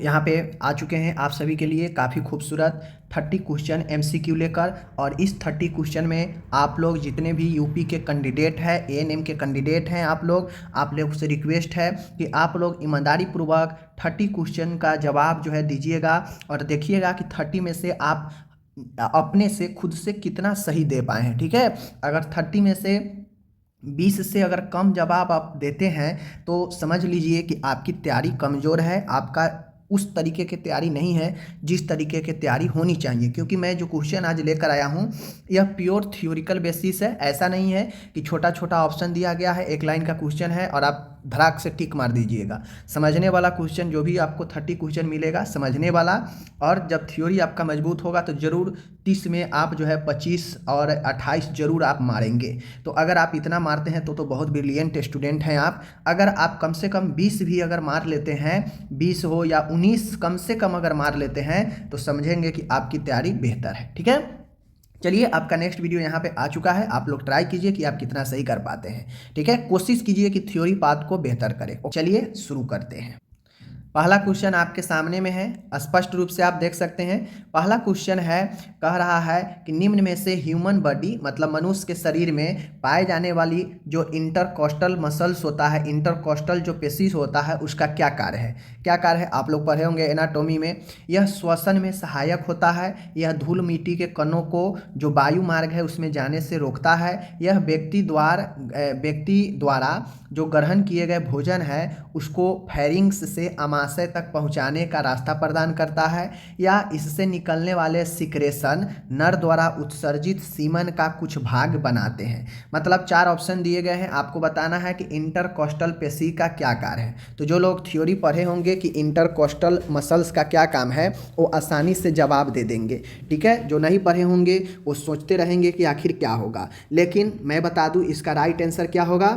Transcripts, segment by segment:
यहाँ पे आ चुके हैं आप सभी के लिए काफ़ी खूबसूरत 30 क्वेश्चन MCQ लेकर। और इस 30 क्वेश्चन में आप लोग जितने भी यूपी के कैंडिडेट हैं, ANM के कैंडिडेट हैं, आप लोग से रिक्वेस्ट है कि आप लोग ईमानदारी पूर्वक 30 क्वेश्चन का जवाब जो है दीजिएगा और देखिएगा कि 30 में से आप अपने से खुद से कितना सही दे पाए हैं। ठीक है, अगर 30 में से 20 से अगर कम जवाब आप देते हैं तो समझ लीजिए कि आपकी तैयारी कमज़ोर है, आपका उस तरीके की तैयारी नहीं है जिस तरीके की तैयारी होनी चाहिए। क्योंकि मैं जो क्वेश्चन आज लेकर आया हूँ यह प्योर थ्योरिकल बेसिस है। ऐसा नहीं है कि छोटा छोटा ऑप्शन दिया गया है, एक लाइन का क्वेश्चन है और आप धड़ाक से टिक मार दीजिएगा। समझने वाला क्वेश्चन जो भी आपको 30 क्वेश्चन मिलेगा समझने वाला, और जब थ्योरी आपका मजबूत होगा तो ज़रूर 30 में आप जो है 25 और 28 जरूर आप मारेंगे। तो अगर आप इतना मारते हैं तो बहुत ब्रिलियंट स्टूडेंट हैं आप। अगर आप कम से कम 20 भी अगर मार लेते हैं, 20 हो या 19 कम से कम अगर मार लेते हैं तो समझेंगे कि आपकी तैयारी बेहतर है। ठीक है, चलिए आपका नेक्स्ट वीडियो यहाँ पे आ चुका है, आप लोग ट्राई कीजिए कि आप कितना सही कर पाते हैं। ठीक है, कोशिश कीजिए कि थ्योरी पार्ट को बेहतर करें। चलिए शुरू करते हैं। पहला क्वेश्चन आपके सामने में है, स्पष्ट रूप से आप देख सकते हैं। पहला क्वेश्चन है, कह रहा है कि निम्न में से ह्यूमन बॉडी मतलब मनुष्य के शरीर में पाए जाने वाली जो इंटरकोस्टल मसल्स होता है, इंटरकोस्टल जो पेशीज होता है उसका क्या कार्य है। क्या कार्य है आप लोग पढ़े होंगे एनाटॉमी में। यह श्वसन में सहायक होता है, यह धूल मिट्टी के कणों को जो वायु मार्ग है उसमें जाने से रोकता है, यह व्यक्ति द्वारा जो ग्रहण किए गए भोजन है उसको फैरिंग्स से आमाशय तक पहुंचाने का रास्ता प्रदान करता है, या इससे निकलने वाले सिक्रेशन नर द्वारा उत्सर्जित सीमन का कुछ भाग बनाते हैं। मतलब 4 ऑप्शन दिए गए हैं, आपको बताना है कि इंटरकोस्टल पेशी का क्या कार्य है। तो जो लोग थ्योरी पढ़े होंगे कि इंटरकोस्टल मसल्स का क्या काम है वो आसानी से जवाब दे देंगे। ठीक है, जो नहीं पढ़े होंगे वो सोचते रहेंगे कि आखिर क्या होगा, लेकिन मैं बता दूं इसका राइट आंसर क्या होगा।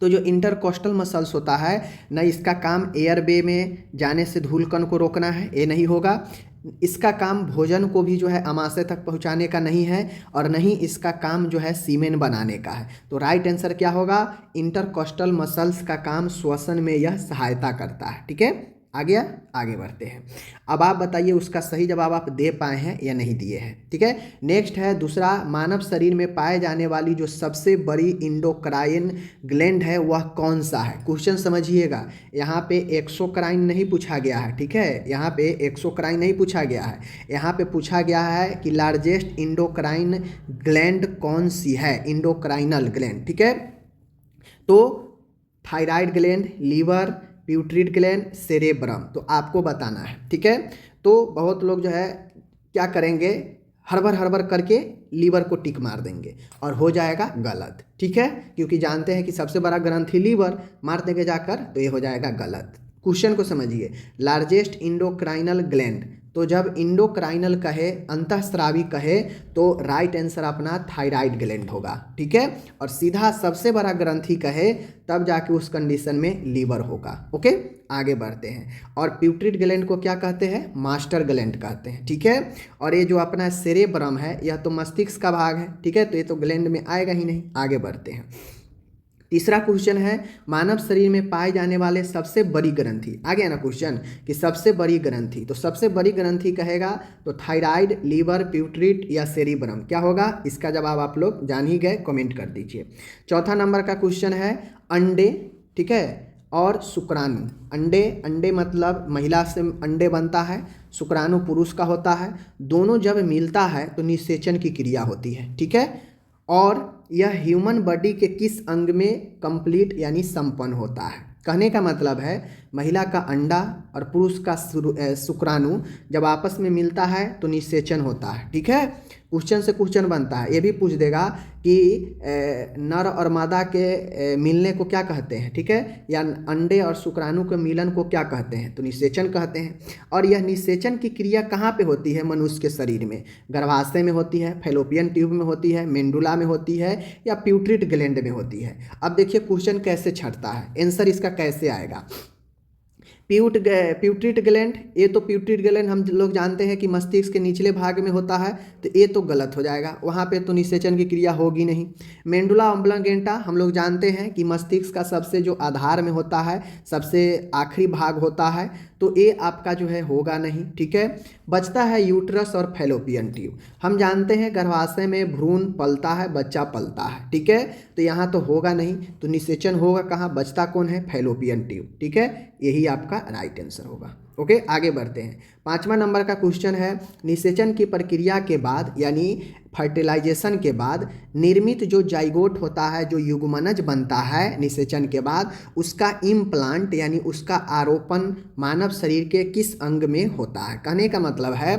तो जो इंटरकोस्टल मसल्स होता है न, इसका काम एयरवे में जाने से धूलकण को रोकना है, ये नहीं होगा। इसका काम भोजन को भी जो है आमाशय तक पहुंचाने का नहीं है, और नहीं इसका काम जो है सीमेन बनाने का है। तो राइट आंसर क्या होगा, इंटरकोस्टल मसल्स का काम श्वसन में यह सहायता करता है। ठीक है, आगे बढ़ते हैं। अब आप बताइए उसका सही जवाब आप दे पाए हैं या नहीं दिए हैं। ठीक है, नेक्स्ट है दूसरा, मानव शरीर में पाए जाने वाली जो सबसे बड़ी इंडोक्राइन ग्लैंड है वह कौन सा है। क्वेश्चन समझिएगा, यहाँ पे एक्सोक्राइन नहीं पूछा गया है। ठीक है, यहाँ पे एक्सोक्राइन नहीं पूछा गया है, यहाँ पे पूछा गया है कि लार्जेस्ट इंडोक्राइन ग्लैंड कौन सी है, इंडोक्राइनल ग्लैंड। ठीक है, तो thyroid gland, liver, pituitary gland, cerebrum, तो आपको बताना है। ठीक है, तो बहुत लोग जो है क्या करेंगे, हड़बड़ करके लीवर को टिक मार देंगे और हो जाएगा गलत। ठीक है, क्योंकि जानते हैं कि सबसे बड़ा ग्रंथि लीवर, मार देंगे जाकर तो ये हो जाएगा गलत। क्वेश्चन को समझिए, लार्जेस्ट इंडोक्राइनल ग्लैंड, तो जब इंडोक्राइनल कहे, अंतःस्रावी कहे, तो राइट आंसर अपना थायराइड ग्लैंड होगा। ठीक है, और सीधा सबसे बड़ा ग्रंथि कहे तब जाके उस कंडीशन में लीवर होगा। ओके, आगे बढ़ते हैं। और प्यूट्रिड ग्लैंड को क्या कहते हैं, मास्टर ग्लैंड कहते हैं। ठीक है, और ये जो अपना सेरेब्रम है यह तो मस्तिष्क का भाग है। ठीक है, तो ये तो ग्लैंड में आएगा ही नहीं। आगे बढ़ते हैं। तीसरा क्वेश्चन है, मानव शरीर में पाए जाने वाले सबसे बड़ी ग्रंथि। आ गया ना क्वेश्चन कि सबसे बड़ी ग्रंथि, तो सबसे बड़ी ग्रंथि कहेगा तो थायराइड, लीवर, प्यूट्रिड या सेरिब्रम, क्या होगा इसका जवाब आप लोग जान ही गए, कमेंट कर दीजिए। चौथा नंबर का क्वेश्चन है, अंडे, ठीक है, और शुक्राणु। अंडे मतलब महिला से अंडे बनता है, शुक्राणु पुरुष का होता है, दोनों जब मिलता है तो निषेचन की क्रिया होती है। ठीक है, और यह ह्यूमन बॉडी के किस अंग में कंप्लीट यानी संपन्न होता है। कहने का मतलब है महिला का अंडा और पुरुष का शुक्राणु जब आपस में मिलता है तो निषेचन होता है। ठीक है, क्वेश्चन से क्वेश्चन बनता है, ये भी पूछ देगा कि नर और मादा के मिलने को क्या कहते हैं। ठीक है, या अंडे और शुक्राणु के मिलन को क्या कहते हैं, तो निषेचन कहते हैं। और यह निषेचन की क्रिया कहाँ पे होती है मनुष्य के शरीर में, गर्भाशय में होती है, फैलोपियन ट्यूब में होती है, मेंडुला में होती है, या प्यूट्रिड ग्लैंड में होती है। अब देखिए क्वेश्चन कैसे छटता है, आंसर इसका कैसे आएगा। प्यूट्रिड ग्लैंड, ये तो प्यूट्रिड ग्लैंड हम लोग जानते हैं कि मस्तिष्क के निचले भाग में होता है, तो ये तो गलत हो जाएगा, वहाँ पे तो निषेचन की क्रिया होगी नहीं। मेंडुला ऑब्लांगेटा हम लोग जानते हैं कि मस्तिष्क का सबसे जो आधार में होता है, सबसे आखिरी भाग होता है, तो ये आपका जो है होगा नहीं। ठीक है, बचता है यूट्रस और फैलोपियन ट्यूब। हम जानते हैं गर्भाशय में भ्रूण पलता है, बच्चा पलता है। ठीक है, तो यहाँ तो होगा नहीं, तो निषेचन होगा कहाँ, बचता कौन है, फैलोपियन ट्यूब। ठीक है, यही आपका राइट आंसर होगा। ओके, आगे बढ़ते हैं। 5वां नंबर का क्वेश्चन है, निषेचन की प्रक्रिया के बाद यानी फर्टिलाइजेशन के बाद निर्मित जो जाइगोट होता है, जो युग्मनज बनता है निषेचन के बाद, उसका इम्प्लांट यानी उसका आरोपण मानव शरीर के किस अंग में होता है। कहने का मतलब है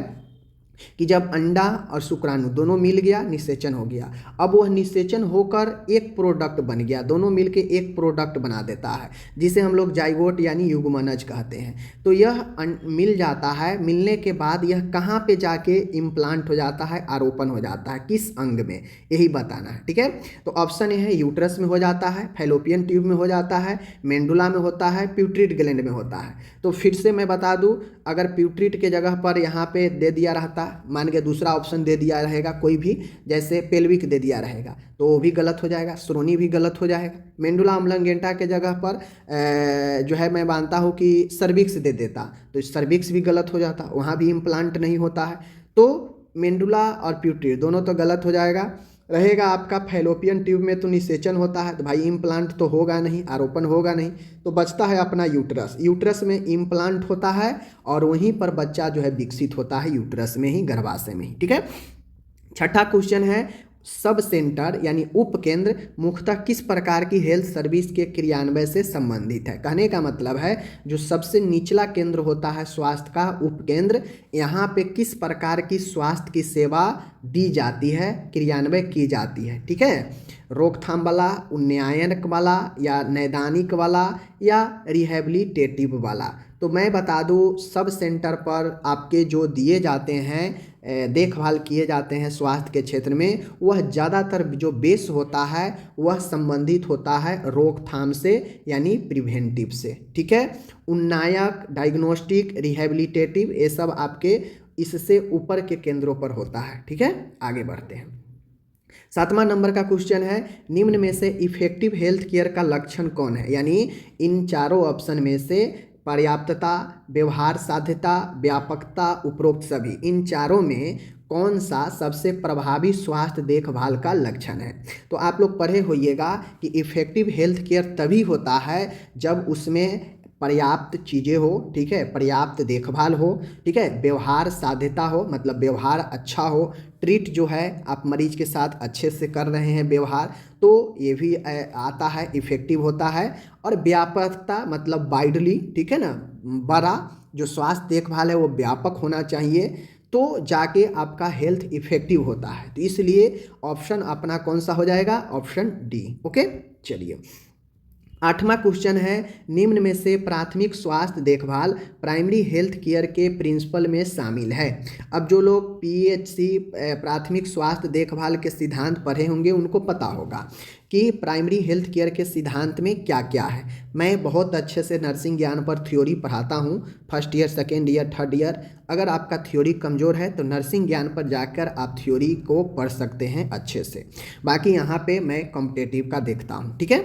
कि जब अंडा और शुक्राणु दोनों मिल गया, निषेचन हो गया, अब वह निषेचन होकर एक प्रोडक्ट बन गया, दोनों मिलके एक प्रोडक्ट बना देता है, जिसे हम लोग जाइगोट यानी युग्मनज कहते हैं। तो यह मिल जाता है, मिलने के बाद यह कहाँ पे जाके इम्प्लांट हो जाता है, आरोपण हो जाता है, किस अंग में, यही बताना है। ठीक है, तो ऑप्शन ए है यूट्रस में हो जाता है, फैलोपियन ट्यूब में हो जाता है, मेंडुला में होता है, प्यूट्रिट ग्लैंड में होता है। तो फिर से मैं बता दूं, अगर प्यूट्रिट के जगह पर यहाँ पे दे दिया रहता, मान के दूसरा ऑप्शन दे दिया रहेगा कोई भी, जैसे पेल्विक दे दिया रहेगा, तो वो भी गलत हो जाएगा, श्रोणी भी गलत हो जाएगा। मेंडुला ऑब्लंगेटा के जगह पर जो है मैं मानता हूँ कि सर्विक्स दे देता, तो सर्विक्स भी गलत हो जाता, वहाँ भी इम्प्लांट नहीं होता है। तो मेंडुला और प्यूट्रिट दोनों तो गलत हो जाएगा। रहेगा आपका फैलोपियन ट्यूब में तो निषेचन होता है, तो भाई इम्प्लांट तो होगा नहीं, आरोपण होगा नहीं, तो बचता है अपना यूट्रस। यूट्रस में इम्प्लांट होता है और वहीं पर बच्चा जो है विकसित होता है, यूट्रस में ही, गर्भाशय में ही। ठीक है, 6ठा क्वेश्चन है, सब सेंटर यानी उपकेंद्र मुख्यतः किस प्रकार की हेल्थ सर्विस के क्रियान्वयन से संबंधित है। कहने का मतलब है जो सबसे निचला केंद्र होता है स्वास्थ्य का, उपकेंद्र, यहाँ पे किस प्रकार की स्वास्थ्य की सेवा दी जाती है, क्रियान्वय की जाती है। ठीक है, रोकथाम वाला, उन्नयन वाला, या नैदानिक वाला, या रिहेबिलिटेटिव वाला। तो मैं बता दूं, सब सेंटर पर आपके जो दिए जाते हैं, देखभाल किए जाते हैं स्वास्थ्य के क्षेत्र में, वह ज़्यादातर जो बेस होता है वह संबंधित होता है रोकथाम से यानी प्रिवेंटिव से। ठीक है, उन्नयक, डायग्नोस्टिक, रिहेबिलिटेटिव, ये सब आपके इससे ऊपर के केंद्रों पर होता है। ठीक है, आगे बढ़ते हैं। 7वां नंबर का क्वेश्चन है, निम्न में से इफेक्टिव हेल्थ केयर का लक्षण कौन है। यानी इन चारों ऑप्शन में से पर्याप्तता, व्यवहार साध्यता, व्यापकता, उपरोक्त सभी, इन चारों में कौन सा सबसे प्रभावी स्वास्थ्य देखभाल का लक्षण है। तो आप लोग पढ़े होइएगा कि इफेक्टिव हेल्थ केयर तभी होता है जब उसमें पर्याप्त चीज़ें हो, ठीक है, पर्याप्त देखभाल हो, ठीक है, व्यवहार साध्यता हो, मतलब व्यवहार अच्छा हो, ट्रीट जो है आप मरीज के साथ अच्छे से कर रहे हैं व्यवहार, तो ये भी आता है, इफेक्टिव होता है। और व्यापकता मतलब वाइडली, ठीक है ना, बड़ा जो स्वास्थ्य देखभाल है वो व्यापक होना चाहिए, तो जाके आपका हेल्थ इफेक्टिव होता है। तो इसलिए ऑप्शन अपना कौन सा हो जाएगा, ऑप्शन डी। ओके, चलिए 8वां क्वेश्चन है, निम्न में से प्राथमिक स्वास्थ्य देखभाल प्राइमरी हेल्थ केयर के प्रिंसिपल में शामिल है। अब जो लोग पीएचसी प्राथमिक स्वास्थ्य देखभाल के सिद्धांत पढ़े होंगे उनको पता होगा कि प्राइमरी हेल्थ केयर के सिद्धांत में क्या क्या है। मैं बहुत अच्छे से नर्सिंग ज्ञान पर थ्योरी पढ़ाता हूँ, first year, second year, third year. अगर आपका थ्योरी कमज़ोर है तो नर्सिंग ज्ञान पर जाकर आप थ्योरी को पढ़ सकते हैं अच्छे से। बाकी यहाँ पे मैं कॉम्पिटेटिव का देखता हूँ। ठीक है,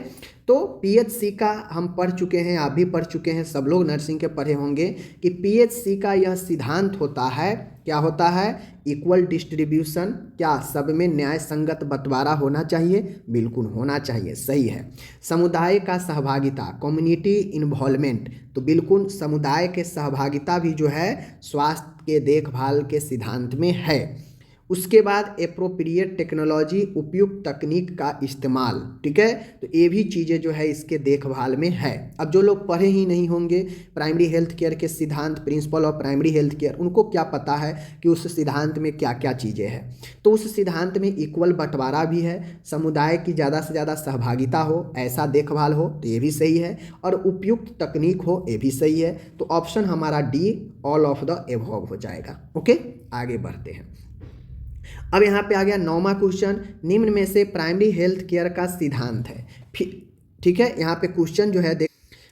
तो पीएचसी का हम पढ़ चुके हैं, आप भी पढ़ चुके हैं, सब लोग नर्सिंग के पढ़े होंगे कि पीएचसी का यह सिद्धांत होता है, क्या होता है, इक्वल डिस्ट्रीब्यूशन, क्या सब में न्याय संगत बंटवारा होना चाहिए, बिल्कुल होना चाहिए, सही है। समुदाय का सहभागिता, कम्युनिटी इन्वॉल्वमेंट, तो बिल्कुल समुदाय के सहभागिता भी जो है स्वास्थ्य के देखभाल के सिद्धांत में है। उसके बाद एप्रोप्रिएट टेक्नोलॉजी, उपयुक्त तकनीक का इस्तेमाल, ठीक है, तो ये भी चीज़ें जो है इसके देखभाल में है। अब जो लोग पढ़े ही नहीं होंगे प्राइमरी हेल्थ केयर के सिद्धांत, principle of primary health care, उनको क्या पता है कि उस सिद्धांत में क्या क्या चीज़ें हैं। तो उस सिद्धांत में इक्वल बंटवारा भी है, समुदाय की ज़्यादा से ज़्यादा सहभागिता हो, ऐसा देखभाल हो, तो ये भी सही है, और उपयुक्त तकनीक हो, ये भी सही है। तो ऑप्शन हमारा D, all of the above हो जाएगा। ओके, आगे बढ़ते हैं। अब यहाँ पे आ गया 9वां क्वेश्चन, निम्न में से प्राइमरी हेल्थ केयर का सिद्धांत है। ठीक है, यहाँ पे क्वेश्चन जो है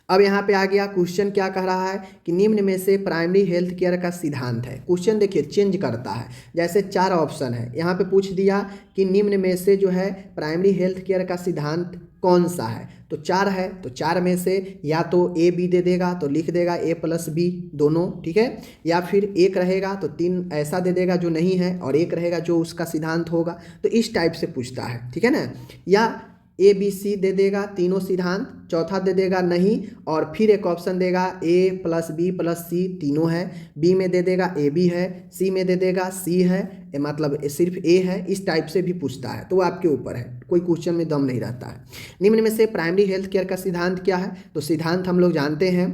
अब यहाँ पे आ गया क्वेश्चन, क्या कह रहा है कि निम्न में से प्राइमरी हेल्थ केयर का सिद्धांत है। क्वेश्चन देखिए चेंज करता है, जैसे 4 ऑप्शन है, यहाँ पे पूछ दिया कि निम्न में से जो है प्राइमरी हेल्थ केयर का सिद्धांत कौन सा है, तो 4 है, तो 4 में से या तो ए बी दे देगा, तो लिख देगा ए प्लस बी दोनों, ठीक है, या फिर एक रहेगा तो 3 ऐसा दे देगा जो नहीं है, और एक रहेगा जो उसका सिद्धांत होगा। तो इस टाइप से पूछता है, ठीक है ना, या ए बी सी दे देगा तीनों सिद्धांत, चौथा दे देगा नहीं, और फिर एक ऑप्शन देगा ए प्लस बी प्लस सी तीनों है, बी में दे देगा ए बी है, सी में दे देगा सी है, मतलब सिर्फ ए है। इस टाइप से भी पूछता है, तो वो आपके ऊपर है, कोई क्वेश्चन में दम नहीं रहता है। निम्न में से प्राइमरी हेल्थ केयर का सिद्धांत क्या है, तो सिद्धांत हम लोग जानते हैं,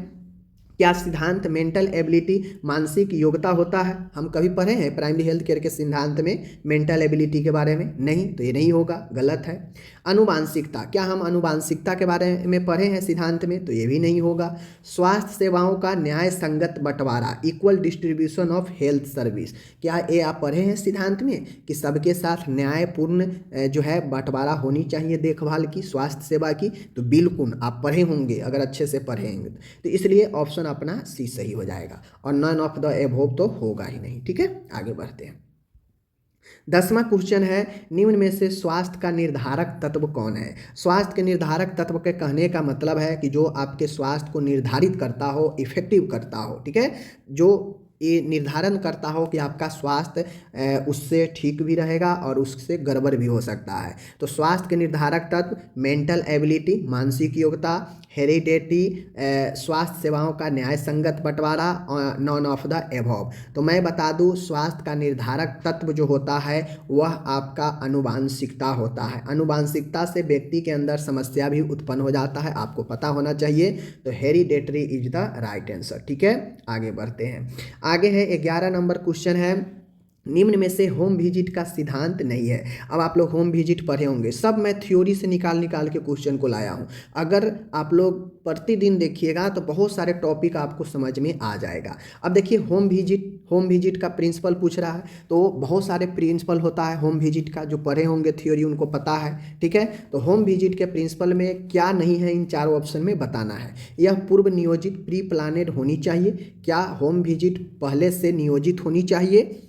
क्या सिद्धांत मेंटल एबिलिटी मानसिक योग्यता होता है। हम कभी पढ़े हैं प्राइमरी हेल्थ केयर के सिद्धांत में मेंटल एबिलिटी के बारे में? नहीं, तो ये नहीं होगा, गलत है। अनुवांशिकता, क्या हम अनुवांशिकता के बारे में पढ़े हैं सिद्धांत में? तो ये भी नहीं होगा। स्वास्थ्य सेवाओं का न्याय संगत बंटवारा, equal distribution of health service, क्या ये आप पढ़े हैं सिद्धांत में कि सबके साथ न्यायपूर्ण जो है बंटवारा होनी चाहिए देखभाल की, स्वास्थ्य सेवा की? तो बिल्कुल आप पढ़े होंगे, अगर अच्छे से पढ़े होंगे, तो इसलिए ऑप्शन अपना सी सही हो जाएगा, और नन ऑफ द एबोव तो होगा ही नहीं। ठीक है, आगे बढ़ते हैं। 10वां क्वेश्चन है, निम्न में से स्वास्थ्य का निर्धारक तत्व कौन है? स्वास्थ्य के निर्धारक तत्व के कहने का मतलब है कि जो आपके स्वास्थ्य को निर्धारित करता हो, इफेक्टिव करता हो, ठीक है, जो ये निर्धारण करता हो कि आपका स्वास्थ्य उससे ठीक भी रहेगा और उससे गड़बड़ भी हो सकता है। तो स्वास्थ्य के निर्धारक तत्व मेंटल एबिलिटी मानसिक योग्यता, हेरिडेटी, स्वास्थ्य सेवाओं का न्याय संगत बंटवारा, नॉन ऑफ द एबव। तो मैं बता दूं, स्वास्थ्य का निर्धारक तत्व जो होता है वह आपका अनुवांशिकता होता है। अनुवांशिकता से व्यक्ति के अंदर समस्या भी उत्पन्न हो जाता है, आपको पता होना चाहिए। तो hereditary is the right answer. ठीक है, आगे बढ़ते हैं। आगे है 11 नंबर क्वेश्चन है, निम्न में से होम विजिट का सिद्धांत नहीं है। अब आप लोग होम विजिट पढ़े होंगे, सब मैं थ्योरी से निकाल के क्वेश्चन को लाया हूँ। अगर आप लोग प्रतिदिन देखिएगा तो बहुत सारे टॉपिक आपको समझ में आ जाएगा। अब देखिए होम विजिट का प्रिंसिपल पूछ रहा है, तो बहुत सारे प्रिंसिपल होता है होम विजिट का, जो पढ़े होंगे थ्योरी उनको पता है। ठीक है, तो होम विजिट के प्रिंसिपल में क्या नहीं है, इन 4 ऑप्शन में बताना है। यह पूर्व नियोजित प्री प्लानेड होनी चाहिए। क्या होम विजिट पहले से नियोजित होनी चाहिए?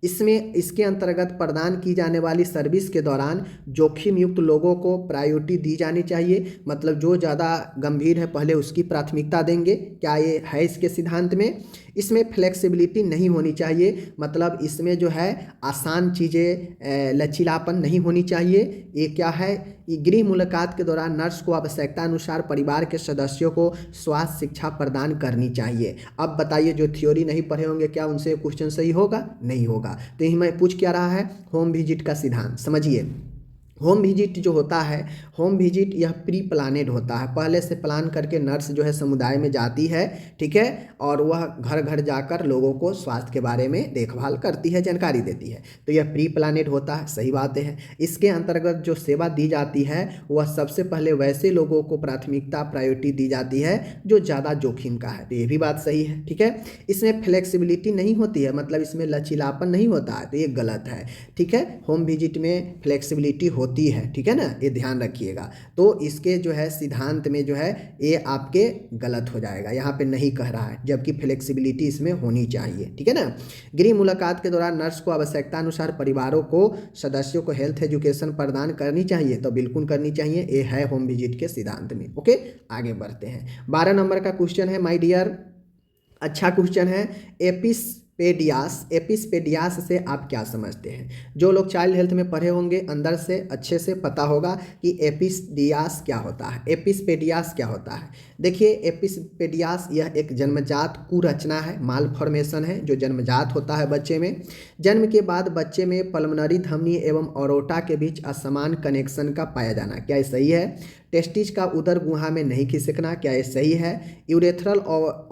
इसके अंतर्गत प्रदान की जाने वाली सर्विस के दौरान जोखिम युक्त लोगों को प्रायोरिटी दी जानी चाहिए, मतलब जो ज़्यादा गंभीर है पहले उसकी प्राथमिकता देंगे। क्या ये है इसके सिद्धांत में? इसमें फ्लेक्सिबिलिटी नहीं होनी चाहिए, मतलब इसमें जो है आसान चीज़ें, लचीलापन नहीं होनी चाहिए। ये क्या है, ये गृह मुलाकात के दौरान नर्स को आवश्यकता अनुसार परिवार के सदस्यों को स्वास्थ्य शिक्षा प्रदान करनी चाहिए। अब बताइए, जो थ्योरी नहीं पढ़े होंगे क्या उनसे क्वेश्चन सही होगा? नहीं होगा। तो यही मैं पूछ क्या रहा है, होम विजिट का सिद्धांत समझिए। होम विजिट जो होता है, होम विजिट यह प्री प्लानेड होता है, पहले से प्लान करके नर्स जो है समुदाय में जाती है, ठीक है, और वह घर घर जाकर लोगों को स्वास्थ्य के बारे में देखभाल करती है, जानकारी देती है। तो यह प्री प्लानेड होता है, सही बात है। इसके अंतर्गत जो सेवा दी जाती है वह सबसे पहले वैसे लोगों को प्राथमिकता प्रायोरिटी दी जाती है जो ज़्यादा जोखिम का है, तो ये भी बात सही है। ठीक है, इसमें फ्लेक्सिबिलिटी नहीं होती है, मतलब इसमें लचीलापन नहीं होता है, तो ये गलत है। ठीक है, होम विजिट में फ्लेक्सिबिलिटी होती है, ठीक है ना, ये ध्यान रखिएगा। तो इसके जो है सिद्धांत में जो है ये आपके गलत हो जाएगा, यहाँ पे नहीं कह रहा है, जबकि फ्लेक्सिबिलिटी इसमें होनी चाहिए। ठीक है ना। गृह मुलाकात के दौरान नर्स को आवश्यकता अनुसार परिवारों को सदस्यों को हेल्थ एजुकेशन प्रदान करनी चाहिए, तो बिल्कुल करनी चाहिए, ये है होम विजिट के सिद्धांत में। ओके, आगे बढ़ते हैं। 12 नंबर का क्वेश्चन है माय डियर, अच्छा क्वेश्चन है। एपिसपेडियास से आप क्या समझते हैं? जो लोग चाइल्ड हेल्थ में पढ़े होंगे अंदर से अच्छे से पता होगा कि एपिसडियास क्या होता है, एपिसपेडियास क्या होता है। देखिए, एपिसपेडियास यह एक जन्मजात कुरचना है, मालफॉर्मेशन है जो जन्मजात होता है बच्चे में। जन्म के बाद बच्चे में पल्मोनरी धमनी एवं ऑरोटा के बीच असमान कनेक्शन का पाया जाना, क्या ये सही है? टेस्टिस का उदर गुहा में नहीं खिसकना, क्या ये सही है? यूरेथ्रल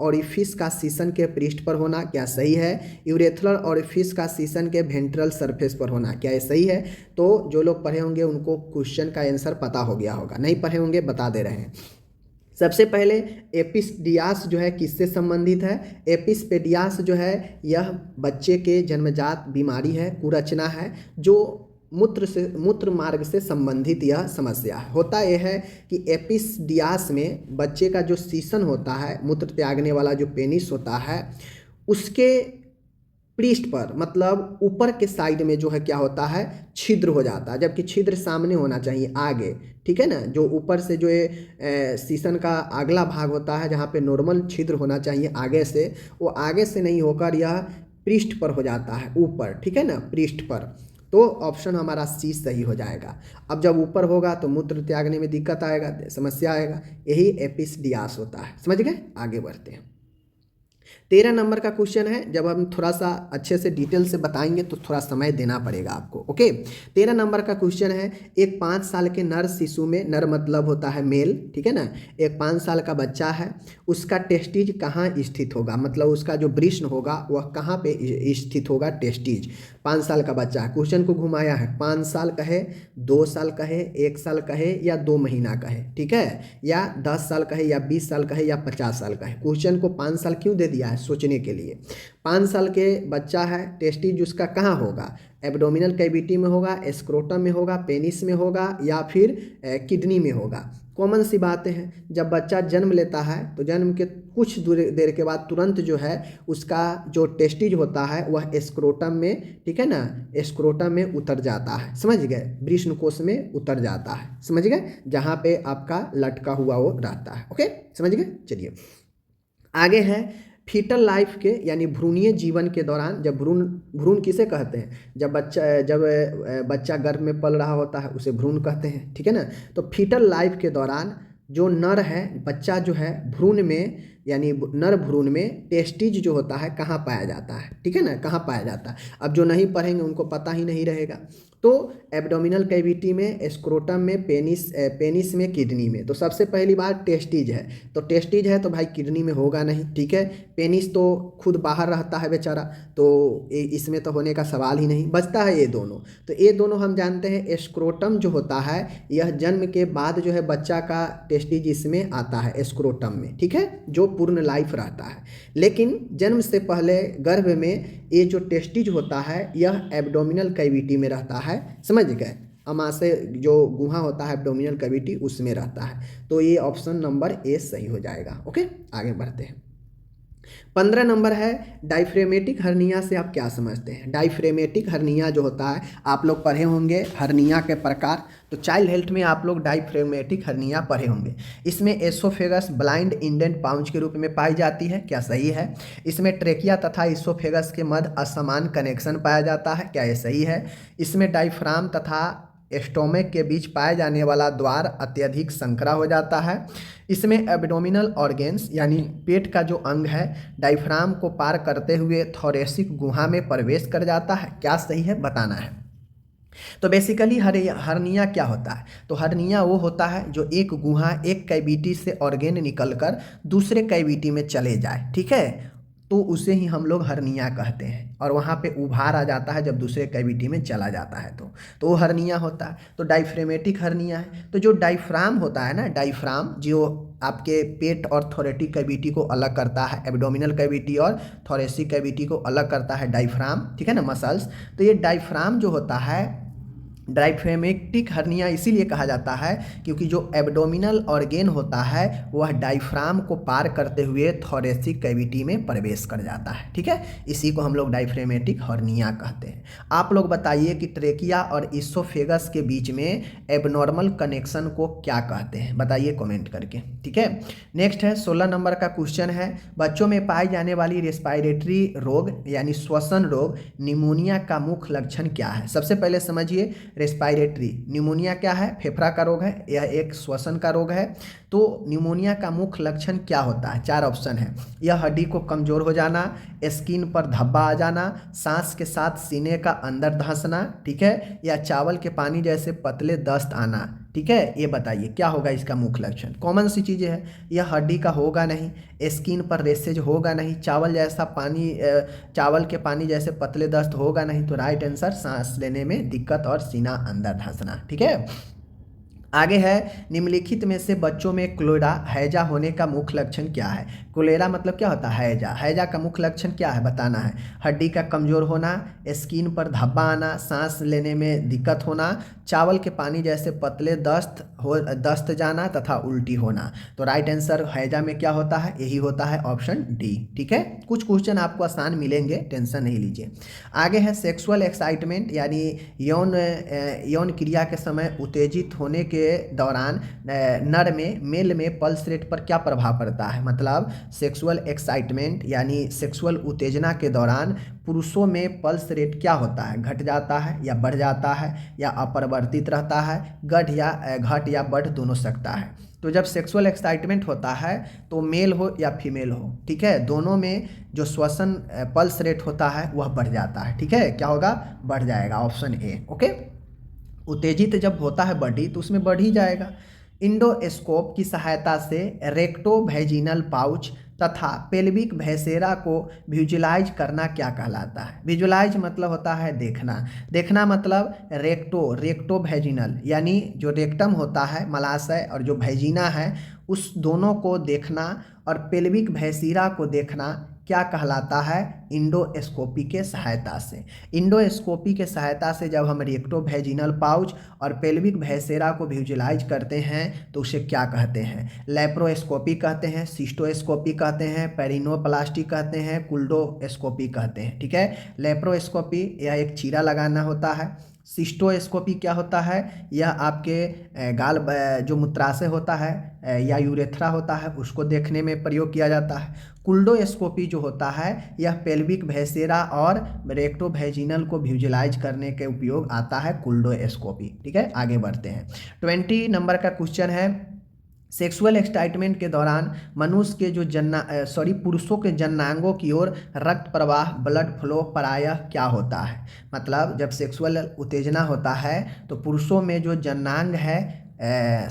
ऑरिफिस का सीसन के पृष्ठ पर होना, क्या सही है? यूरेथ्रल ऑरिफिस का सीसन के वेंट्रल सरफेस पर होना, क्या ये सही है? तो जो लोग पढ़े होंगे उनको क्वेश्चन का आंसर पता हो गया होगा, नहीं पढ़े होंगे बता दे रहे हैं। सबसे पहले एपिसडियास जो है किससे संबंधित है? एपिसपेडियास जो है यह बच्चे के जन्मजात बीमारी है, कुरचना है, जो मूत्र मार्ग से संबंधित यह समस्या है। होता यह है कि एपिसडियास में बच्चे का जो सीसन होता है, मूत्र त्यागने वाला जो पेनिस होता है, उसके पृष्ठ पर मतलब ऊपर के साइड में जो है क्या होता है, छिद्र हो जाता है, जबकि छिद्र सामने होना चाहिए आगे, ठीक है ना। जो ऊपर से जो ये सीसन का अगला भाग होता है जहाँ पे नॉर्मल छिद्र होना चाहिए आगे से, वो आगे से नहीं होकर यह पृष्ठ पर हो जाता है, ऊपर, ठीक है ना, पृष्ठ पर। तो ऑप्शन हमारा सी सही हो जाएगा। अब जब ऊपर होगा तो मूत्र त्यागने में दिक्कत आएगा, समस्या आएगा, यही एपिसडियास होता है। समझ गए, आगे बढ़ते हैं। 13 नंबर का क्वेश्चन है, जब हम थोड़ा सा अच्छे से डिटेल से बताएंगे तो थोड़ा समय देना पड़ेगा आपको। ओके, 13 नंबर का क्वेश्चन है, एक 5 साल के नर शिशु में, नर मतलब होता है मेल, ठीक है ना, एक 5 साल का बच्चा है, उसका टेस्टिज कहाँ स्थित होगा, मतलब उसका जो वृषण होगा वह कहाँ पे स्थित होगा, टेस्टिज। 5 साल का बच्चा है, क्वेश्चन को घुमाया है, 5 साल कहे, 2 साल कहे, 1 साल कहे या 2 महीना कहे, ठीक है, या 10 साल कहे या 20 साल कहे या 50 साल कहे। क्वेश्चन को 5 साल क्यों दे दिया है, सोचने के लिए। 5 साल के बच्चा है, टेस्टिज उसका कहाँ होगा, एब्डोमिनल कैविटी में होगा, स्क्रोटम में होगा, पेनिस में होगा या फिर किडनी में होगा। कॉमन सी बातें हैं, जब बच्चा जन्म लेता है तो जन्म के कुछ देर के बाद तुरंत जो है उसका जो टेस्टिज होता है वह स्क्रोटम में, ठीक है ना, स्क्रोटम में उतर जाता है, समझ गए, वृषण कोश में उतर जाता है, समझ गए, जहाँ पे आपका लटका हुआ वो रहता है। ओके, समझ गए। चलिए आगे है, फीटल लाइफ के यानी भ्रूणीय जीवन के दौरान, जब भ्रूण किसे कहते हैं, जब बच्चा गर्भ में पल रहा होता है उसे भ्रूण कहते हैं, ठीक है ना। तो फीटल लाइफ के दौरान जो नर है, बच्चा जो है, भ्रूण में यानी नर भ्रूण में टेस्टिज जो होता है कहाँ पाया जाता है, ठीक है ना, कहाँ पाया जाता है। अब जो नहीं पढ़ेंगे उनको पता ही नहीं रहेगा। तो एब्डोमिनल कैविटी में, स्क्रोटम में, पेनिस में, किडनी में। तो सबसे पहली बात टेस्टिज है, तो टेस्टिज है तो भाई किडनी में होगा नहीं, ठीक है। पेनिस तो खुद बाहर रहता है बेचारा, तो इसमें तो होने का सवाल ही नहीं, बचता है ये दोनों। तो ये दोनों हम जानते हैं, स्क्रोटम जो होता है यह जन्म के बाद जो है बच्चा का टेस्टिज इसमें आता है, स्क्रोटम में, ठीक है, जो पूर्ण लाइफ रहता है। लेकिन जन्म से पहले गर्भ में ये जो टेस्टिज होता है यह एब्डोमिनल कैविटी में रहता है, समझ गए, अमाशय जो गुहा होता है एब्डोमिनल कैविटी उसमें रहता है। तो ये ऑप्शन नंबर ए सही हो जाएगा। ओके, आगे बढ़ते हैं। 15 नंबर है, डाइफ्रेमेटिक हर्निया से आप क्या समझते हैं। डाइफ्रेमेटिक हर्निया जो होता है, आप लोग पढ़े होंगे हर्निया के प्रकार, तो चाइल्ड हेल्थ में आप लोग डाइफ्रेमेटिक हर्निया पढ़े होंगे। इसमें एसोफेगस ब्लाइंड इंडेंट पाउच के रूप में पाई जाती है, क्या सही है। इसमें ट्रेकिया तथा इसोफेगस के मध्य असमान कनेक्शन पाया जाता है, क्या ये सही है। इसमें डायफ्राम तथा स्टोमक के बीच पाए जाने वाला द्वार अत्यधिक संकरा हो जाता है। इसमें एब्डोमिनल ऑर्गेन्स यानी पेट का जो अंग है डायफ्राम को पार करते हुए थोरेसिक गुहा में प्रवेश कर जाता है, क्या सही है, बताना है। तो बेसिकली हर्निया क्या होता है, तो हर्निया वो होता है जो एक गुहा, एक कैविटी से ऑर्गेन निकलकर दूसरे कैविटी में चले जाए, ठीक है, तो उसे ही हम लोग हर्निया कहते हैं। और वहाँ पे उभार आ जाता है जब दूसरे कैविटी में चला जाता है तो वो हर्निया होता है। तो डाइफ्रेमेटिक हर्निया है। तो जो डायफ्राम होता है ना, डायफ्राम जो आपके पेट और थोरेटिक कैविटी को अलग करता है, एब्डोमिनल कैविटी और थोरेसिक कैविटी को अलग करता है डायफ्राम, ठीक है ना, मसल्स। तो ये डायफ्राम जो होता है, डाइफ्रेमेटिक हर्निया इसीलिए कहा जाता है क्योंकि जो एब्डोमिनल ऑर्गेन होता है वह डायफ्राम को पार करते हुए थोरेसिक कैविटी में प्रवेश कर जाता है, ठीक है, इसी को हम लोग डाइफ्रेमेटिक हर्निया कहते हैं। आप लोग बताइए कि ट्रेकिया और इसोफेगस के बीच में एबनॉर्मल कनेक्शन को क्या कहते हैं, बताइए कमेंट करके, ठीक है। नेक्स्ट है 16 नंबर का क्वेश्चन है, बच्चों में पाई जाने वाली रेस्पिरेटरी रोग यानी श्वसन रोग निमोनिया का मुख्य लक्षण क्या है। सबसे पहले समझिए, रेस्पिरेटरी निमोनिया क्या है, फेफड़ा का रोग है, यह एक श्वसन का रोग है। तो निमोनिया का मुख्य लक्षण क्या होता है, 4 ऑप्शन है। यह हड्डी को कमजोर हो जाना, स्किन पर धब्बा आ जाना, सांस के साथ सीने का अंदर धंसना, ठीक है, या चावल के पानी जैसे पतले दस्त आना, ठीक है। ये बताइए क्या होगा इसका मुख्य लक्षण। कॉमन सी चीज़ें हैं, यह हड्डी का होगा नहीं, स्किन पर रेसेज होगा नहीं, चावल के पानी जैसे पतले दस्त होगा नहीं। तो राइट आंसर सांस लेने में दिक्कत और सीना अंदर धंसना, ठीक है। आगे है, निम्नलिखित में से बच्चों में क्लोरा हैजा होने का मुख्य लक्षण क्या है। कोलेरा मतलब क्या होता है? हैजा। हैजा का मुख्य लक्षण क्या है बताना है। हड्डी का कमज़ोर होना, स्किन पर धब्बा आना, सांस लेने में दिक्कत होना, चावल के पानी जैसे पतले दस्त जाना तथा उल्टी होना। तो राइट आंसर हैजा में क्या होता है? यही होता है ऑप्शन डी। ठीक है, कुछ क्वेश्चन आपको आसान मिलेंगे, टेंशन नहीं लीजिए। आगे है सेक्सुअल एक्साइटमेंट, यानी यौन क्रिया के समय उत्तेजित होने के दौरान नर में मेल में पल्स रेट पर क्या प्रभाव पड़ता है। मतलब सेक्सुअल एक्साइटमेंट यानी सेक्सुअल उत्तेजना के दौरान पुरुषों में पल्स रेट क्या होता है? घट जाता है या बढ़ जाता है या अपरिवर्तित रहता है? घट या बढ़ दोनों सकता है। तो जब सेक्सुअल एक्साइटमेंट होता है तो मेल हो या फीमेल हो, ठीक है, दोनों में जो श्वसन पल्स रेट होता है वह बढ़ जाता है। ठीक है, क्या होगा? बढ़ जाएगा, ऑप्शन ए। ओके, उत्तेजित जब होता है बॉडी तो उसमें बढ़ ही जाएगा। इंडोस्कोप की सहायता से रेक्टोवेजिनल पाउच तथा पेल्विक वैसेरा को विजुलाइज करना क्या कहलाता है? विजुलाइज मतलब होता है देखना। देखना मतलब रेक्टोवेजिनल यानी जो रेक्टम होता है मलाशय और जो वैजिना है उस दोनों को देखना, और पेल्विक वैसेरा को देखना क्या कहलाता है? इंडोस्कोपी के सहायता से। इंडोस्कोपी के सहायता से जब हम रेक्टोवेजिनल पाउच और पेल्विक वैसेरा को विजुलाइज करते हैं तो उसे क्या कहते हैं? लैप्रोस्कोपी कहते हैं, सिस्टोस्कोपी कहते हैं, पेरिनोप्लास्टी कहते हैं, कुल्डोस्कोपी कहते हैं। ठीक है, लैप्रोस्कोपी यह एक चीरा लगाना होता है। सिस्टोस्कोपी क्या होता है? यह आपके गाल जो मूत्राशय होता है या यूरेथ्रा होता है उसको देखने में प्रयोग किया जाता है। कुल्डोस्कोपी जो होता है यह पेल्विक वैसेरा और रेक्टोवेजिनल को विजुलाइज करने के उपयोग आता है कुल्डोस्कोपी। ठीक है, आगे बढ़ते हैं। 20 नंबर का क्वेश्चन है, सेक्सुअल एक्साइटमेंट के दौरान मनुष्य के जो पुरुषों के जननांगों की ओर रक्त प्रवाह ब्लड फ्लो प्रायः क्या होता है? मतलब जब सेक्सुअल उत्तेजना होता है तो पुरुषों में जो जननांग है,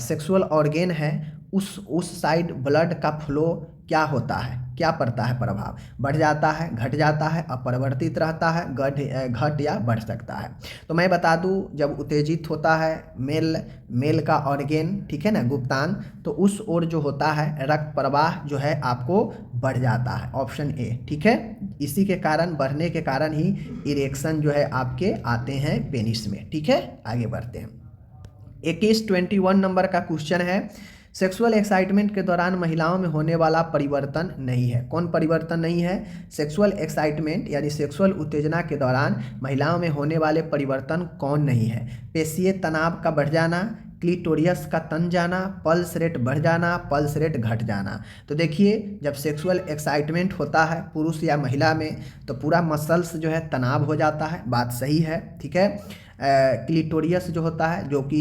सेक्सुअल ऑर्गेन है, उस साइड ब्लड का फ्लो क्या होता है? क्या पड़ता है प्रभाव? बढ़ जाता है, घट जाता है, अपरिवर्तित रहता है, घट या बढ़ सकता है। तो मैं बता दूं, जब उत्तेजित होता है मेल का ऑर्गेन, ठीक है ना, गुप्तांग, तो उस ओर जो होता है रक्त प्रवाह जो है आपको बढ़ जाता है, ऑप्शन ए। ठीक है, इसी के कारण, बढ़ने के कारण ही इरेक्शन जो है आपके आते हैं पेनिस में। ठीक है, आगे बढ़ते हैं। 21 नंबर का क्वेश्चन है, सेक्सुअल एक्साइटमेंट के दौरान महिलाओं में होने वाला परिवर्तन नहीं है। कौन परिवर्तन नहीं है? सेक्सुअल एक्साइटमेंट यानी सेक्सुअल उत्तेजना के दौरान महिलाओं में होने वाले परिवर्तन कौन नहीं है? पेशीय तनाव का बढ़ जाना, क्लिटोरियस का तन जाना, पल्स रेट बढ़ जाना, पल्स रेट घट जाना। तो देखिए, जब सेक्सुअल एक्साइटमेंट होता है पुरुष या महिला में तो पूरा मसल्स जो है तनाव हो जाता है, बात सही है। ठीक है, क्लिटोरियस जो होता है जो कि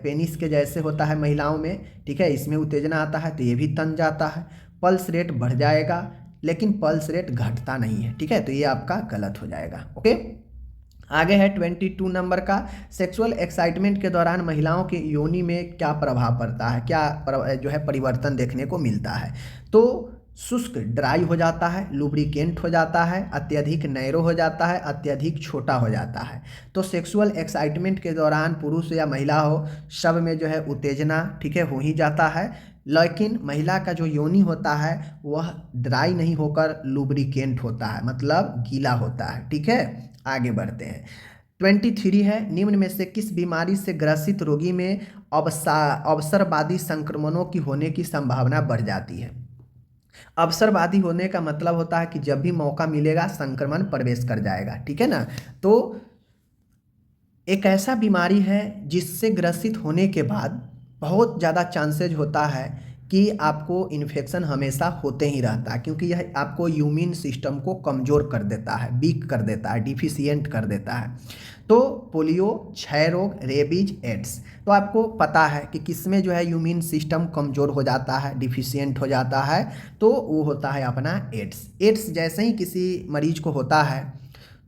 पेनिस के जैसे होता है महिलाओं में, ठीक है, इसमें उत्तेजना आता है तो ये भी तन जाता है। पल्स रेट बढ़ जाएगा लेकिन पल्स रेट घटता नहीं है। ठीक है, तो ये आपका गलत हो जाएगा। ओके, आगे है 22 नंबर का, सेक्सुअल एक्साइटमेंट के दौरान महिलाओं के योनि में क्या प्रभाव पड़ता है? जो है परिवर्तन देखने को मिलता है? तो शुष्क ड्राई हो जाता है, लुब्रिकेंट हो जाता है, अत्यधिक नैरो हो जाता है, अत्यधिक छोटा हो जाता है। तो सेक्सुअल एक्साइटमेंट के दौरान पुरुष या महिला हो, सब में जो है उत्तेजना, ठीक है, हो ही जाता है, लेकिन महिला का जो योनि होता है वह ड्राई नहीं होकर लुब्रिकेंट होता है, मतलब गीला होता है। ठीक है, आगे बढ़ते हैं। 23 है, निम्न में से किस बीमारी से ग्रसित रोगी में अवसरवादी संक्रमणों की होने की संभावना बढ़ जाती है? अवसरवादी होने का मतलब होता है कि जब भी मौका मिलेगा संक्रमण प्रवेश कर जाएगा। ठीक है ना, तो एक ऐसा बीमारी है जिससे ग्रसित होने के बाद बहुत ज़्यादा चांसेज होता है कि आपको इन्फेक्शन हमेशा होते ही रहता है, क्योंकि यह आपको इम्यून सिस्टम को कमज़ोर कर देता है, वीक कर देता है, डिफिशियंट कर देता है। तो पोलियो, क्षय रोग, रेबीज, एड्स, तो आपको पता है कि किसमें जो है इम्यून सिस्टम कमज़ोर हो जाता है, डिफिशियंट हो जाता है, तो वो होता है अपना एड्स। एड्स जैसे ही किसी मरीज को होता है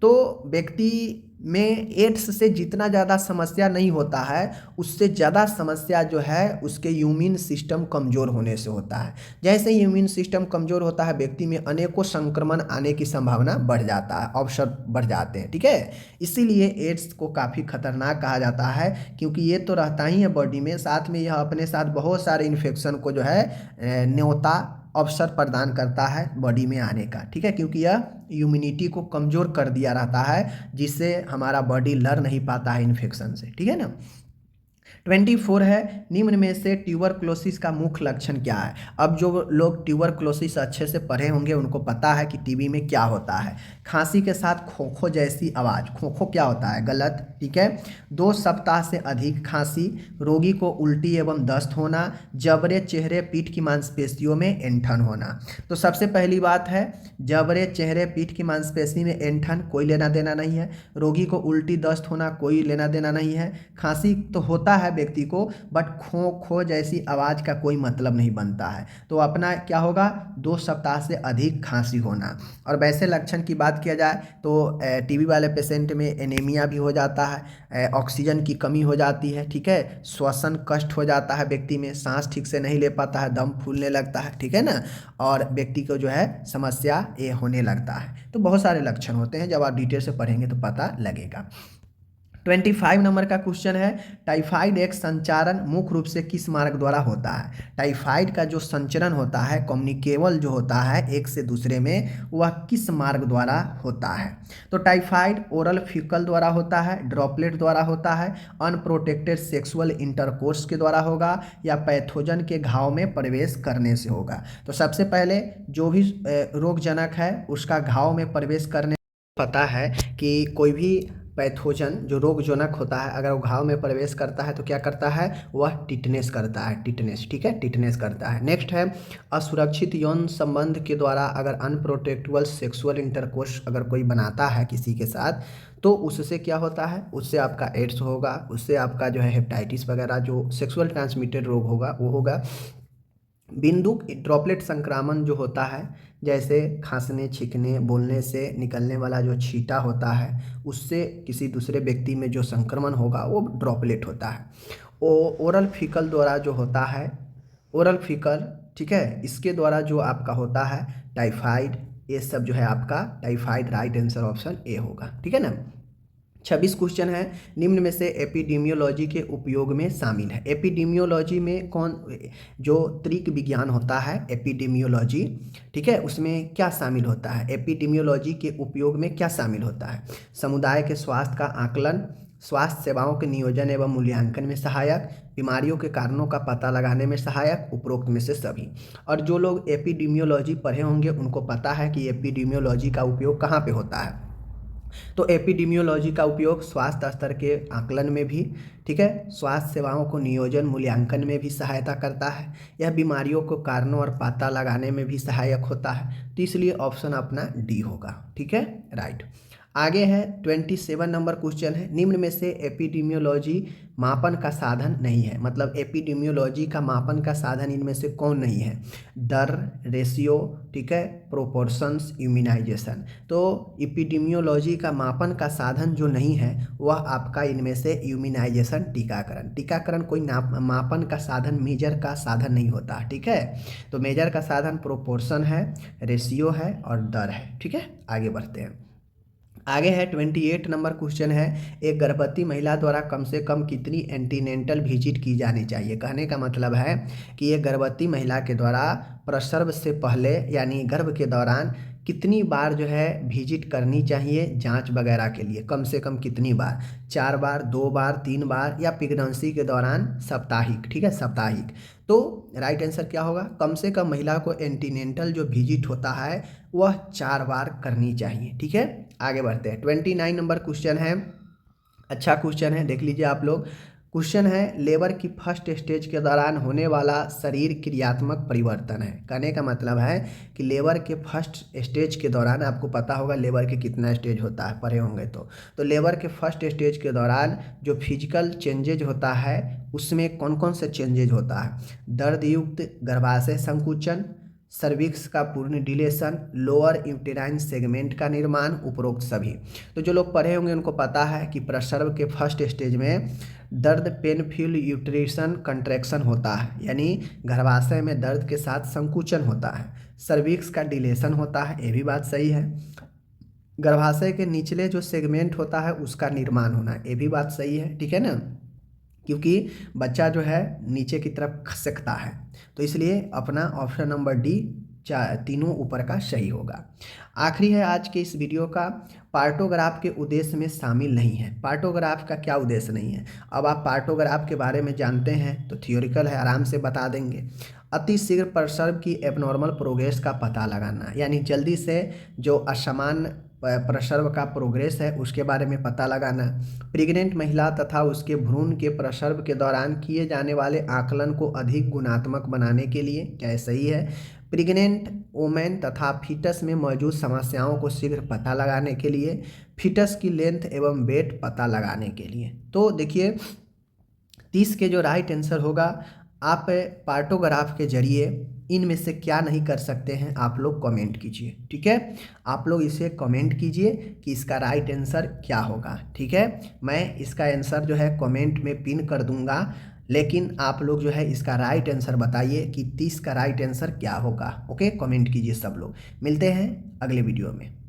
तो व्यक्ति में एड्स से जितना ज़्यादा समस्या नहीं होता है उससे ज़्यादा समस्या जो है उसके इम्यून सिस्टम कमज़ोर होने से होता है। जैसे ही इम्यून सिस्टम कमज़ोर होता है व्यक्ति में अनेकों संक्रमण आने की संभावना बढ़ जाता है, अवसर बढ़ जाते हैं। ठीक है, इसीलिए एड्स को काफ़ी खतरनाक कहा जाता है, क्योंकि ये तो रहता ही है बॉडी में, साथ में यह अपने साथ बहुत सारे इन्फेक्शन को जो है न्योता अवसर प्रदान करता है बॉडी में आने का, ठीक है, क्योंकि यह इम्यूनिटी को कमज़ोर कर दिया रहता है, जिससे हमारा बॉडी लड़ नहीं पाता है इन्फेक्शन से, ठीक है ना। 24 है, निम्न में से ट्यूबरक्लोसिस का मुख्य लक्षण क्या है। अब जो लोग ट्यूबरक्लोसिस अच्छे से पढ़े होंगे उनको पता है कि टीबी में क्या होता है। खांसी के साथ खोखो जैसी आवाज़, खोखो क्या होता है, गलत, ठीक है। 2 सप्ताह से अधिक खांसी, रोगी को उल्टी एवं दस्त होना, जबड़े चेहरे पीठ की मांसपेशियों में ऐंठन होना। तो सबसे पहली बात है, जबड़े चेहरे पीठ की मांसपेशी में ऐंठन, कोई लेना देना नहीं है। रोगी को उल्टी दस्त होना, कोई लेना देना नहीं है। खांसी तो होता है व्यक्ति को, बट खो खो जैसी आवाज़ का कोई मतलब नहीं बनता है। तो अपना क्या होगा, 2 सप्ताह से अधिक खांसी होना। और वैसे लक्षण की बात किया जाए तो टीबी वाले पेशेंट में एनीमिया भी हो जाता है, ऑक्सीजन की कमी हो जाती है, ठीक है, श्वसन कष्ट हो जाता है व्यक्ति में, सांस ठीक से नहीं ले पाता है, दम फूलने लगता है, ठीक है ना, और व्यक्ति को जो है समस्या ये होने लगता है। तो बहुत सारे लक्षण होते हैं, जब आप डिटेल से पढ़ेंगे तो पता लगेगा। 25 नंबर का क्वेश्चन है, टाइफाइड एक संचारण मुख्य रूप से किस मार्ग द्वारा होता है। टाइफाइड का जो संचरण होता है, कम्युनिकेबल जो होता है एक से दूसरे में, वह किस मार्ग द्वारा होता है। तो टाइफाइड ओरल फीकल द्वारा होता है, ड्रॉपलेट द्वारा होता है, अनप्रोटेक्टेड सेक्सुअल इंटरकोर्स के द्वारा होगा, या पैथोजन के घाव में प्रवेश करने से होगा। तो सबसे पहले जो भी रोगजनक है उसका घाव में प्रवेश करने, पता है कि कोई भी पैथोजन जो रोगजनक होता है अगर वो घाव में प्रवेश करता है तो क्या करता है, वह टिटनेस करता है, टिटनेस, ठीक है, टिटनेस करता है। नेक्स्ट है, असुरक्षित यौन संबंध के द्वारा अगर अनप्रोटेक्टेबल सेक्सुअल इंटरकोर्स अगर कोई बनाता है किसी के साथ, तो उससे क्या होता है, उससे आपका एड्स होगा, उससे आपका जो है हेपेटाइटिस वगैरह जो सेक्सुअल ट्रांसमिटेड रोग होगा वो होगा। बिंदु ड्रॉपलेट संक्रामण जो होता है, जैसे खांसने, छींकने, बोलने से निकलने वाला जो छींटा होता है, उससे किसी दूसरे व्यक्ति में जो संक्रमण होगा वो ड्रॉपलेट होता है। ओरल फीकल द्वारा जो होता है, ओरल फीकल, ठीक है, इसके द्वारा जो आपका होता है टाइफाइड, ये सब जो है आपका typhoid, right answer option A होगा, ठीक है ना। 26 क्वेश्चन है, निम्न में से एपिडेमियोलॉजी के उपयोग में शामिल है। एपिडेमियोलॉजी में कौन, जो त्रिक विज्ञान होता है एपिडेमियोलॉजी, ठीक है, उसमें क्या शामिल होता है, एपिडेमियोलॉजी के उपयोग में क्या शामिल होता है। समुदाय के स्वास्थ्य का आकलन, स्वास्थ्य सेवाओं के नियोजन एवं मूल्यांकन में सहायक, बीमारियों के कारणों का पता लगाने में सहायक, उपरोक्त में से सभी। और जो लोग एपिडेमियोलॉजी पढ़े होंगे उनको पता है कि एपिडेमियोलॉजी का उपयोग कहाँ पे होता है। तो एपिडेमियोलॉजी का उपयोग स्वास्थ्य स्तर के आकलन में भी, ठीक है, स्वास्थ्य सेवाओं को नियोजन मूल्यांकन में भी सहायता करता है। यह बीमारियों को कारणों और पता लगाने में भी सहायक होता है। तो इसलिए ऑप्शन अपना डी होगा, ठीक है, राइट। आगे है 27 नंबर क्वेश्चन है, निम्न में से एपिडेमियोलॉजी मापन का साधन नहीं है। मतलब एपिडेमियोलॉजी का मापन का साधन इनमें से कौन नहीं है। डर, रेशियो, ठीक है, प्रोपोर्शंस, इम्यूनाइजेशन। तो एपिडेमियोलॉजी का मापन का साधन जो नहीं है वह आपका इनमें से इम्यूनाइजेशन, टीकाकरण। टीकाकरण कोई मापन का साधन, मेजर का साधन नहीं होता, ठीक है। तो मेजर का साधन प्रोपोर्शन है, रेशियो है और डर है, ठीक है। आगे बढ़ते हैं। आगे है 28 नंबर क्वेश्चन है, एक गर्भवती महिला द्वारा कम से कम कितनी एंटीनेंटल विजिट की जानी चाहिए। कहने का मतलब है कि एक गर्भवती महिला के द्वारा प्रसव से पहले यानी गर्भ के दौरान कितनी बार जो है विजिट करनी चाहिए जांच वगैरह के लिए, कम से कम कितनी बार, 4 बार, 2 बार, 3 बार, या प्रेगनेंसी के दौरान साप्ताहिक, ठीक है, साप्ताहिक। तो राइट आंसर क्या होगा, कम से कम महिला को एंटीनेंटल जो विजिट होता है वह 4 बार करनी चाहिए, ठीक है। आगे बढ़ते हैं। 29 नंबर क्वेश्चन है, अच्छा क्वेश्चन है, देख लीजिए आप लोग। क्वेश्चन है, लेबर की फर्स्ट स्टेज के दौरान होने वाला शरीर क्रियात्मक परिवर्तन है। कहने का मतलब है कि लेबर के फर्स्ट स्टेज के दौरान, आपको पता होगा लेबर के कितना स्टेज होता है, पढ़े होंगे तो लेबर के फर्स्ट स्टेज के दौरान जो फिजिकल चेंजेज होता है उसमें कौन कौन से चेंजेज होता है। दर्द युक्त गर्भाशय संकुचन, सर्विक्स का पूर्ण डिलेशन, लोअर यूटेराइन सेगमेंट का निर्माण, उपरोक्त सभी। तो जो लोग पढ़े होंगे उनको पता है कि प्रसव के फर्स्ट स्टेज में दर्द, पेनफुल यूट्रेशन, कंट्रैक्शन होता है, यानी गर्भाशय में दर्द के साथ संकुचन होता है। सर्विक्स का डिलेशन होता है, ये भी बात सही है। गर्भाशय के निचले जो सेगमेंट होता है उसका निर्माण होना, ये भी बात सही है, ठीक है ना, क्योंकि बच्चा जो है नीचे की तरफ खसकता है। तो इसलिए अपना ऑप्शन नंबर डी तीनों ऊपर का सही होगा। आखिरी है आज के इस वीडियो का, पार्टोग्राफ के उद्देश्य में शामिल नहीं है। पार्टोग्राफ का क्या उद्देश्य नहीं है? अब आप पार्टोग्राफ के बारे में जानते हैं तो थियोरिकल है, आराम से बता देंगे। अति शीघ्र प्रसव की एबनॉर्मल प्रोग्रेस का पता लगाना, यानी जल्दी से जो असमान प्रसव का प्रोग्रेस है उसके बारे में पता लगाना। प्रेग्नेंट महिला तथा उसके भ्रूण के प्रसव के दौरान किए जाने वाले आकलन को अधिक गुणात्मक बनाने के लिए, क्या सही है? प्रेग्नेंट वोमेन तथा फीटस में मौजूद समस्याओं को शीघ्र पता लगाने के लिए, फीटस की लेंथ एवं वेट पता लगाने के लिए। तो देखिए 30 के जो राइट आंसर होगा, आप पार्टोग्राफ के जरिए इनमें से क्या नहीं कर सकते हैं आप लोग कमेंट कीजिए, ठीक है? आप लोग इसे कमेंट कीजिए कि इसका राइट आंसर क्या होगा, ठीक है? मैं इसका आंसर जो है कमेंट में पिन कर दूंगा, लेकिन आप लोग जो है इसका राइट आंसर बताइए कि 30 का राइट आंसर क्या होगा। ओके, कमेंट कीजिए सब लोग। मिलते हैं अगले वीडियो में।